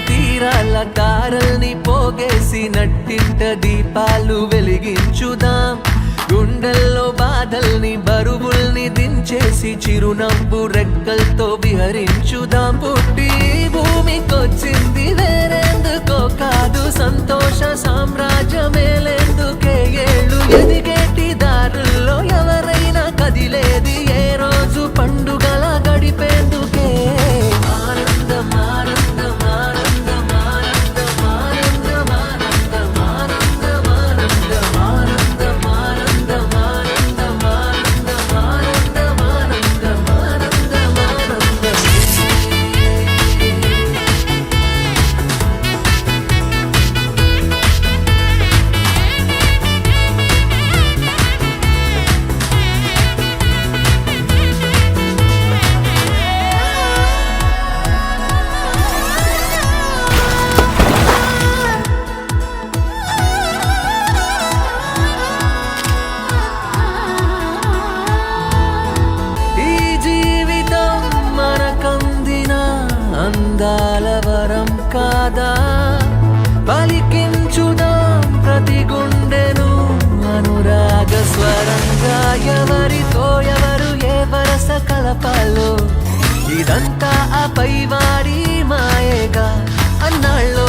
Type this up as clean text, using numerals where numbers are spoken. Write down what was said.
తీరాల తారల్ని పోగేసి నట్టింట దీపాలు వెలిగించుదాం. గుండెల్లో బాధల్ని బరువుల్ని దించేసి చిరునవ్వు రెక్కలతో విహరించుదాం. పుట్టి భూమికొచ్చింది వేరేందుకో కాదు, సంతోష సామ్రాజ్యమేలేందుకే. ఏళ్ళు ఎదిగేటి దారుల్లో ఎవరైనా కదిలేది ఏ రోజు పండుగల గడిపేందుకే. ఆనందం ఆనందం ఆనందం ఆనందం ఆనందం ఆనందం ఆనందం ఆనందం ఆనందం ఆనందం ఆనందం ఆనందం ఆనందం ఆనందం ఆనందం ఆనందం. అందాల వరం కాదా, పలికించుదాం ప్రతి గుండెను అనురాగ స్వరంగా. ఎవరితో ఎవరు ఏ వరస కలపాలో ఇదంతా ఆ పైవాడి మాయేగా. అన్నాళ్ళో